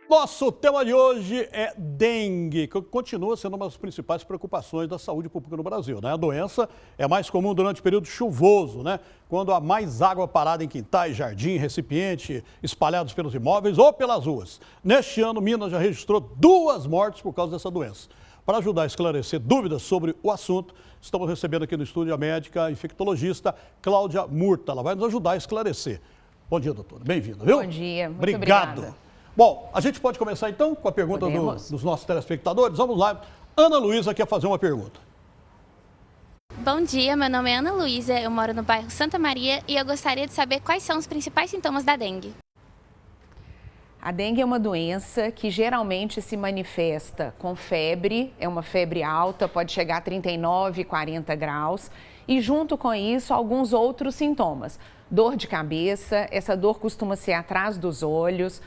Nosso tema de hoje é dengue, que continua sendo uma das principais preocupações da saúde pública no Brasil, né? A doença é mais comum durante o período chuvoso, né? Quando há mais água parada em quintais, jardim, recipiente, espalhados pelos imóveis ou pelas ruas. Neste ano, Minas já registrou 2 mortes por causa dessa doença. Para ajudar a esclarecer dúvidas sobre o assunto, estamos recebendo aqui no estúdio a médica infectologista Cláudia Murta. Ela vai nos ajudar a esclarecer. Bom dia, doutora. Bem-vinda, viu? Bom dia. Muito Obrigado. Obrigada. Bom, a gente pode começar então com a pergunta dos nossos telespectadores. Vamos lá. Ana Luísa quer fazer uma pergunta. Bom dia, meu nome é Ana Luísa, eu moro no bairro Santa Maria e eu gostaria de saber quais são os principais sintomas da dengue. A dengue é uma doença que geralmente se manifesta com febre, é uma febre alta, pode chegar a 39, 40 graus. E junto com isso, alguns outros sintomas. Dor de cabeça, essa dor costuma ser atrás dos olhos,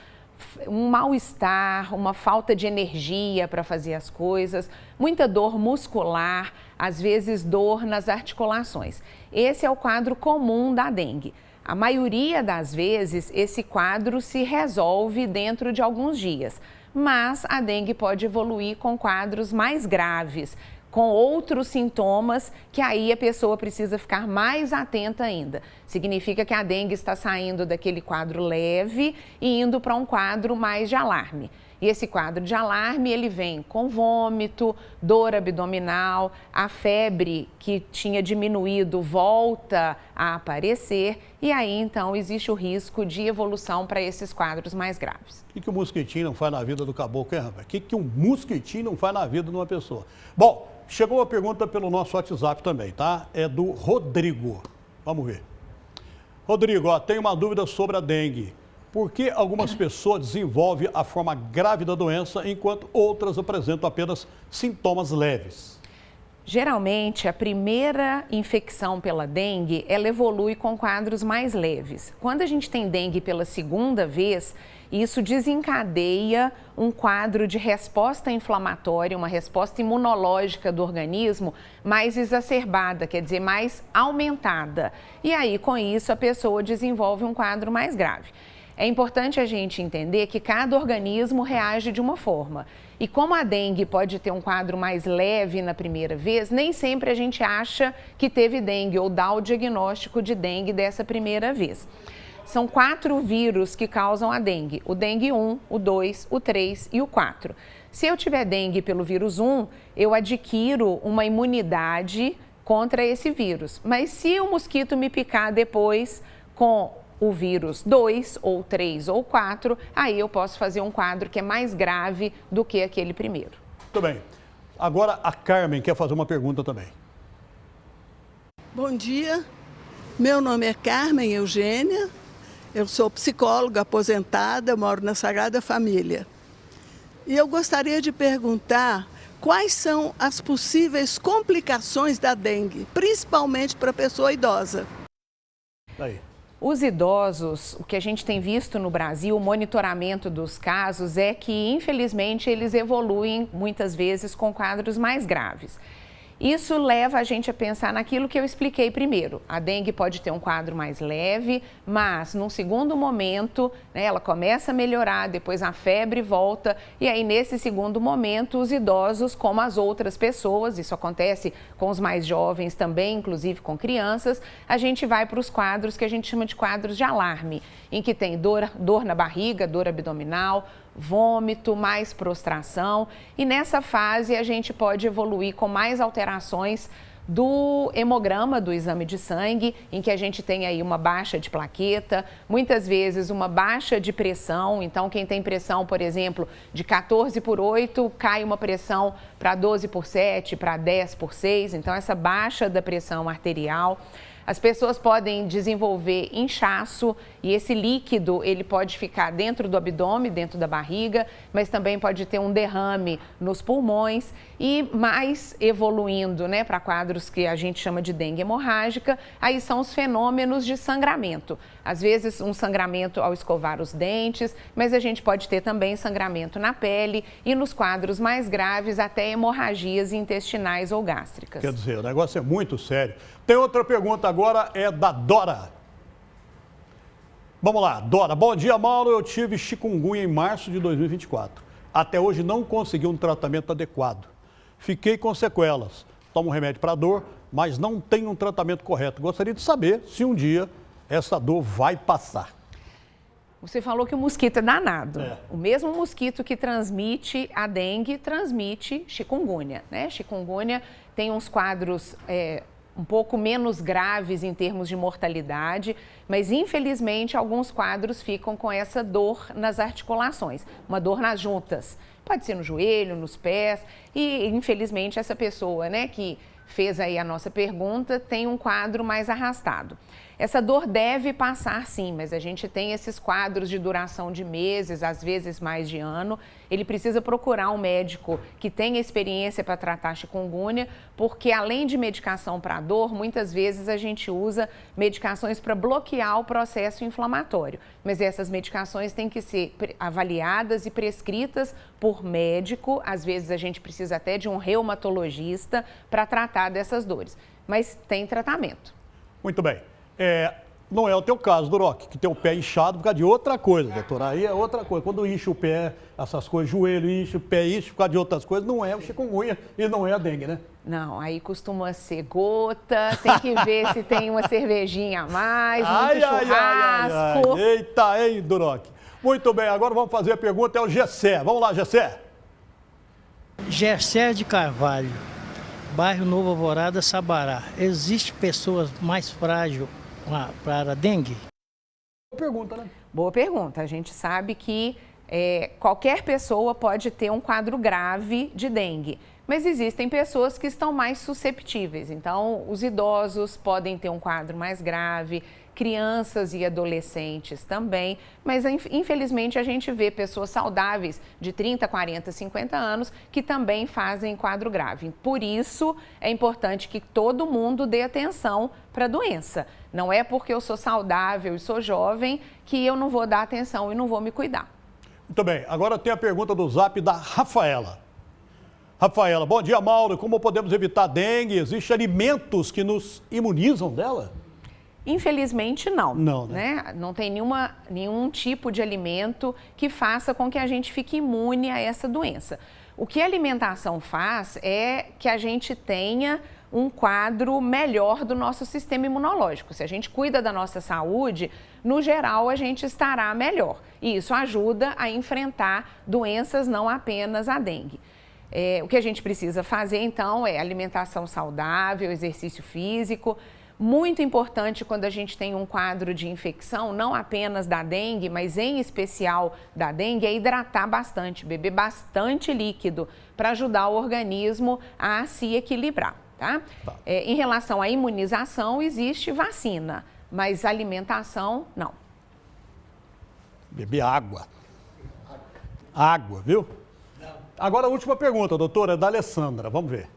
um mal-estar, uma falta de energia para fazer as coisas, muita dor muscular, às vezes dor nas articulações. Esse é o quadro comum da dengue. A maioria das vezes, esse quadro se resolve dentro de alguns dias, mas a dengue pode evoluir com quadros mais graves, com outros sintomas que aí a pessoa precisa ficar mais atenta ainda. Significa que a dengue está saindo daquele quadro leve e indo para um quadro mais de alarme. E esse quadro de alarme, ele vem com vômito, dor abdominal, a febre que tinha diminuído volta a aparecer e aí então existe o risco de evolução para esses quadros mais graves. O que o mosquitinho não faz na vida do caboclo, hein, rapaz? O que um mosquitinho não faz na vida de uma pessoa? Bom, chegou uma pergunta pelo nosso WhatsApp também, tá? É do Rodrigo. Vamos ver. Rodrigo, ó, tem uma dúvida sobre a dengue. Por que algumas pessoas desenvolvem a forma grave da doença, enquanto outras apresentam apenas sintomas leves? Geralmente, a primeira infecção pela dengue, ela evolui com quadros mais leves. Quando a gente tem dengue pela segunda vez, isso desencadeia um quadro de resposta inflamatória, uma resposta imunológica do organismo mais exacerbada, quer dizer, mais aumentada. E aí, com isso, a pessoa desenvolve um quadro mais grave. É importante a gente entender que cada organismo reage de uma forma. E como a dengue pode ter um quadro mais leve na primeira vez, nem sempre a gente acha que teve dengue ou dá o diagnóstico de dengue dessa primeira vez. São 4 vírus que causam a dengue, o dengue 1, o 2, o 3 e o 4. Se eu tiver dengue pelo vírus 1, eu adquiro uma imunidade contra esse vírus. Mas se o mosquito me picar depois com o vírus 2, ou 3, ou 4, aí eu posso fazer um quadro que é mais grave do que aquele primeiro. Muito bem. Agora a Carmen quer fazer uma pergunta também. Bom dia, meu nome é Carmen Eugênia, eu sou psicóloga aposentada, moro na Sagrada Família. E eu gostaria de perguntar quais são as possíveis complicações da dengue, principalmente para a pessoa idosa. Aí. Os idosos, o que a gente tem visto no Brasil, o monitoramento dos casos é que, infelizmente, eles evoluem muitas vezes com quadros mais graves. Isso leva a gente a pensar naquilo que eu expliquei primeiro. A dengue pode ter um quadro mais leve, mas num segundo momento, né, ela começa a melhorar, depois a febre volta e aí nesse segundo momento os idosos, como as outras pessoas, isso acontece com os mais jovens também, inclusive com crianças, a gente vai para os quadros que a gente chama de quadros de alarme, em que tem dor na barriga, dor abdominal, vômito, mais prostração e nessa fase a gente pode evoluir com mais alterações do hemograma, do exame de sangue, em que a gente tem aí uma baixa de plaqueta, muitas vezes uma baixa de pressão, então quem tem pressão, por exemplo, de 14/8, cai uma pressão para 12/7, para 10/6, então essa baixa da pressão arterial. As pessoas podem desenvolver inchaço e esse líquido ele pode ficar dentro do abdômen, dentro da barriga, mas também pode ter um derrame nos pulmões e mais evoluindo, né, para quadros que a gente chama de dengue hemorrágica, aí são os fenômenos de sangramento. Às vezes um sangramento ao escovar os dentes, mas a gente pode ter também sangramento na pele e nos quadros mais graves até hemorragias intestinais ou gástricas. Quer dizer, o negócio é muito sério. Tem outra pergunta agora, é da Dora. Vamos lá, Dora. Bom dia, Mauro. Eu tive chikungunya em março de 2024. Até hoje não consegui um tratamento adequado. Fiquei com sequelas. Tomo remédio para dor, mas não tenho um tratamento correto. Gostaria de saber se um dia essa dor vai passar. Você falou que o mosquito é danado. É. O mesmo mosquito que transmite a dengue transmite chikungunya, né? Chikungunya tem uns quadros um pouco menos graves em termos de mortalidade, mas infelizmente alguns quadros ficam com essa dor nas articulações, uma dor nas juntas. Pode ser no joelho, nos pés e infelizmente essa pessoa, né, que fez aí a nossa pergunta tem um quadro mais arrastado. Essa dor deve passar sim, mas a gente tem esses quadros de duração de meses, às vezes mais de ano. Ele precisa procurar um médico que tenha experiência para tratar chikungunya, porque além de medicação para dor, muitas vezes a gente usa medicações para bloquear o processo inflamatório. Mas essas medicações têm que ser avaliadas e prescritas por médico. Às vezes a gente precisa até de um reumatologista para tratar dessas dores. Mas tem tratamento. Muito bem. Não é o teu caso, Duroc, que tem o pé inchado por causa de outra coisa, doutora. Aí é outra coisa. Quando incha o pé, essas coisas, joelho incha, o pé incha por causa de outras coisas, não é o chikungunya e não é a dengue, né? Não, aí costuma ser gota, tem que ver se tem uma cervejinha a mais, muito churrasco. Eita, hein, Duroc? Muito bem, agora vamos fazer a pergunta, é o Gessé. Vamos lá, Gessé. Gessé de Carvalho, bairro Novo Alvorada, Sabará. Existe pessoas mais frágeis para a dengue? Boa pergunta, né? Boa pergunta. A gente sabe que qualquer pessoa pode ter um quadro grave de dengue, mas existem pessoas que estão mais susceptíveis. Então, os idosos podem ter um quadro mais grave, crianças e adolescentes também, mas infelizmente a gente vê pessoas saudáveis de 30, 40, 50 anos que também fazem quadro grave. Por isso é importante que todo mundo dê atenção para a doença. Não é porque eu sou saudável e sou jovem que eu não vou dar atenção e não vou me cuidar. Muito bem, agora tem a pergunta do Zap da Rafaela. Rafaela, bom dia, Mauro. Como podemos evitar a dengue? Existem alimentos que nos imunizam dela? Infelizmente, não. Não, né? Não tem nenhum tipo de alimento que faça com que a gente fique imune a essa doença. O que a alimentação faz é que a gente tenha um quadro melhor do nosso sistema imunológico. Se a gente cuida da nossa saúde, no geral, a gente estará melhor. E isso ajuda a enfrentar doenças, não apenas a dengue. O que a gente precisa fazer, então, é alimentação saudável, exercício físico. Muito importante quando a gente tem um quadro de infecção, não apenas da dengue, mas em especial da dengue, é hidratar bastante, beber bastante líquido para ajudar o organismo a se equilibrar, tá? Em relação à imunização, existe vacina, mas alimentação, não. Beber água. Água, viu? Agora a última pergunta, doutora, é da Alessandra. Vamos ver.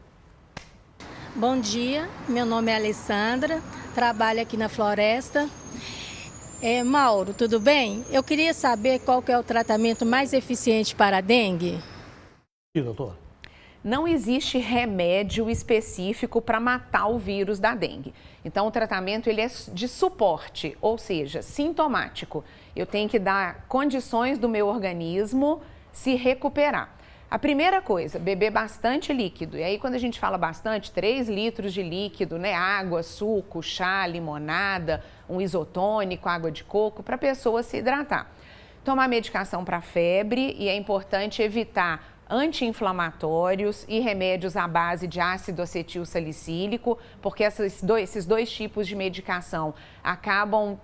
Bom dia, meu nome é Alessandra, trabalho aqui na Floresta. Mauro, tudo bem? Eu queria saber qual que é o tratamento mais eficiente para a dengue. E, doutora? Não existe remédio específico para matar o vírus da dengue. Então, o tratamento ele é de suporte, ou seja, sintomático. Eu tenho que dar condições do meu organismo se recuperar. A primeira coisa, beber bastante líquido. E aí, quando a gente fala bastante, 3 litros de líquido, né? Água, suco, chá, limonada, um isotônico, água de coco, para a pessoa se hidratar. Tomar medicação para febre e é importante evitar anti-inflamatórios e remédios à base de ácido acetil salicílico, porque esses dois tipos de medicação acabam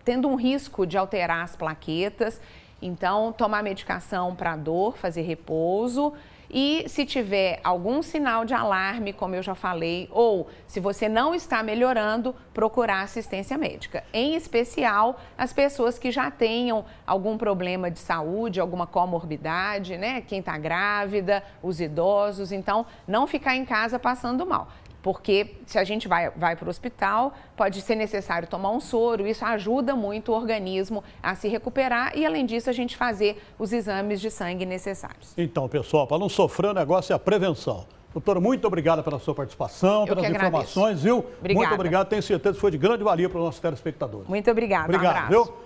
tendo um risco de alterar as plaquetas. Então, tomar medicação para dor, fazer repouso e se tiver algum sinal de alarme, como eu já falei, ou se você não está melhorando, procurar assistência médica. Em especial, as pessoas que já tenham algum problema de saúde, alguma comorbidade, né? Quem está grávida, os idosos. Então, não ficar em casa passando mal. Porque se a gente vai para o hospital, pode ser necessário tomar um soro, isso ajuda muito o organismo a se recuperar e, além disso, a gente fazer os exames de sangue necessários. Então, pessoal, para não sofrer o negócio é a prevenção. Doutora, muito obrigada pela sua participação, pelas informações, viu? Obrigada. Muito obrigado, tenho certeza que foi de grande valia para os nossos telespectadores. Muito obrigada, obrigado, um abraço. Viu?